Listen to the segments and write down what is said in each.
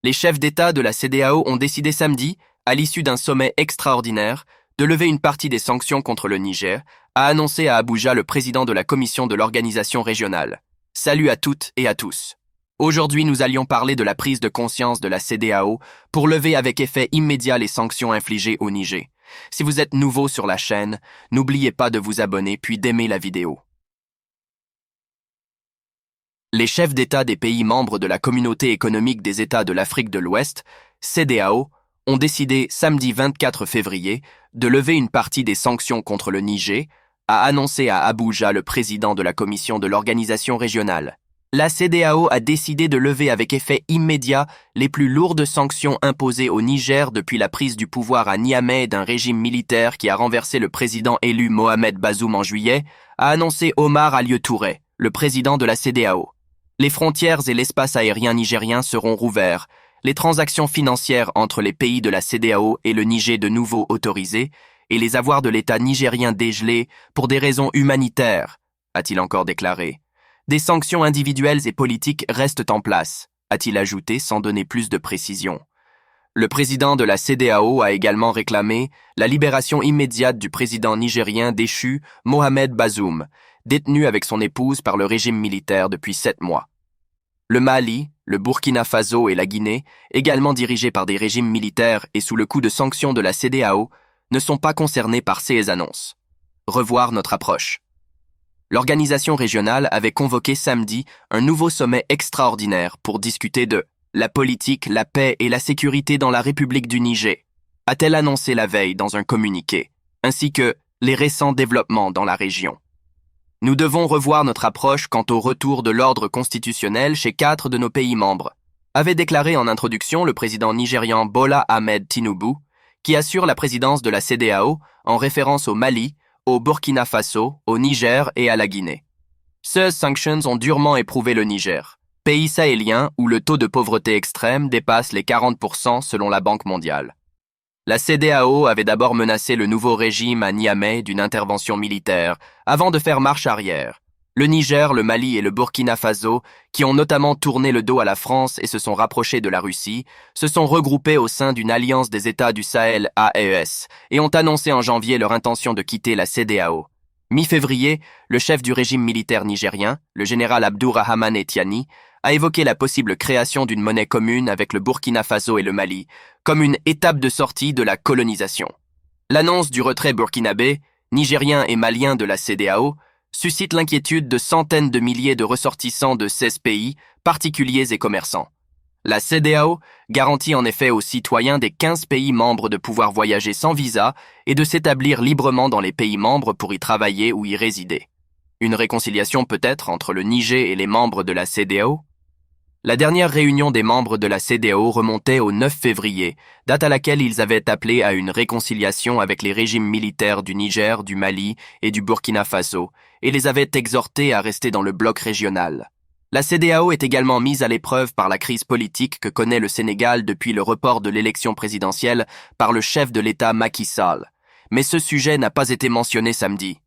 Les chefs d'État de la CEDEAO ont décidé samedi, à l'issue d'un sommet extraordinaire, de lever une partie des sanctions contre le Niger, a annoncé à Abuja le président de la commission de l'organisation régionale. Salut à toutes et à tous. Aujourd'hui, nous allions parler de la prise de conscience de la CEDEAO pour lever avec effet immédiat les sanctions infligées au Niger. Si vous êtes nouveau sur la chaîne, n'oubliez pas de vous abonner puis d'aimer la vidéo. Les chefs d'État des pays membres de la Communauté économique des États de l'Afrique de l'Ouest, CEDEAO, ont décidé samedi 24 février de lever une partie des sanctions contre le Niger, a annoncé à Abuja le président de la commission de l'organisation régionale. La CEDEAO a décidé de lever avec effet immédiat les plus lourdes sanctions imposées au Niger depuis la prise du pouvoir à Niamey d'un régime militaire qui a renversé le président élu Mohamed Bazoum en juillet, a annoncé Omar Alieu Touré, le président de la CEDEAO. Les frontières et l'espace aérien nigérien seront rouverts, les transactions financières entre les pays de la CEDEAO et le Niger de nouveau autorisées, et les avoirs de l'État nigérien dégelés pour des raisons humanitaires, a-t-il encore déclaré. Des sanctions individuelles et politiques restent en place, a-t-il ajouté sans donner plus de précision. Le président de la CEDEAO a également réclamé la libération immédiate du président nigérien déchu Mohamed Bazoum, détenu avec son épouse par le régime militaire depuis 7 mois. Le Mali, le Burkina Faso et la Guinée, également dirigés par des régimes militaires et sous le coup de sanctions de la CEDEAO, ne sont pas concernés par ces annonces. Revoir notre approche. L'organisation régionale avait convoqué samedi un nouveau sommet extraordinaire pour discuter de la politique, la paix et la sécurité dans la République du Niger, a-t-elle annoncé la veille dans un communiqué, ainsi que les récents développements dans la région. Nous devons revoir notre approche quant au retour de l'ordre constitutionnel chez 4 de nos pays membres, avait déclaré en introduction le président nigérian Bola Ahmed Tinubu, qui assure la présidence de la CEDEAO en référence au Mali, au Burkina Faso, au Niger et à la Guinée. Ces sanctions ont durement éprouvé le Niger, pays sahélien où le taux de pauvreté extrême dépasse les 40% selon la Banque mondiale. La CEDEAO avait d'abord menacé le nouveau régime à Niamey d'une intervention militaire, avant de faire marche arrière. Le Niger, le Mali et le Burkina Faso, qui ont notamment tourné le dos à la France et se sont rapprochés de la Russie, se sont regroupés au sein d'une alliance des États du Sahel AES et ont annoncé en janvier leur intention de quitter la CEDEAO. Mi-février, le chef du régime militaire nigérien, le général Abdourahmane Tiani, a évoqué la possible création d'une monnaie commune avec le Burkina Faso et le Mali, comme une étape de sortie de la colonisation. L'annonce du retrait burkinabé, nigérien et malien de la CEDEAO suscite l'inquiétude de centaines de milliers de ressortissants de 16 pays, particuliers et commerçants. La CEDEAO garantit en effet aux citoyens des 15 pays membres de pouvoir voyager sans visa et de s'établir librement dans les pays membres pour y travailler ou y résider. Une réconciliation peut-être entre le Niger et les membres de la CEDEAO? La dernière réunion des membres de la CEDEAO remontait au 9 février, date à laquelle ils avaient appelé à une réconciliation avec les régimes militaires du Niger, du Mali et du Burkina Faso, et les avaient exhortés à rester dans le bloc régional. La CEDEAO est également mise à l'épreuve par la crise politique que connaît le Sénégal depuis le report de l'élection présidentielle par le chef de l'État Macky Sall. Mais ce sujet n'a pas été mentionné samedi.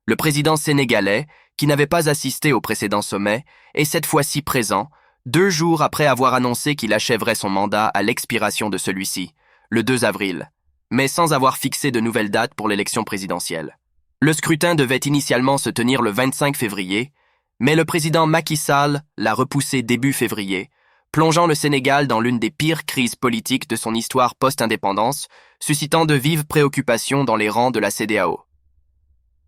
Le président sénégalais, qui n'avait pas assisté au précédent sommet, est cette fois-ci présent, 2 jours après avoir annoncé qu'il achèverait son mandat à l'expiration de celui-ci, le 2 avril, mais sans avoir fixé de nouvelles dates pour l'élection présidentielle. Le scrutin devait initialement se tenir le 25 février, mais le président Macky Sall l'a repoussé début février, plongeant le Sénégal dans l'une des pires crises politiques de son histoire post-indépendance, suscitant de vives préoccupations dans les rangs de la CEDEAO.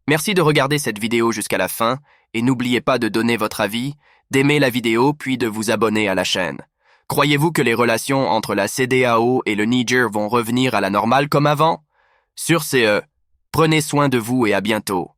Merci de regarder cette vidéo jusqu'à la fin et n'oubliez pas de donner votre avis, d'aimer la vidéo puis de vous abonner à la chaîne. Croyez-vous que les relations entre la CEDEAO et le Niger vont revenir à la normale comme avant? Sur ce, prenez soin de vous et à bientôt.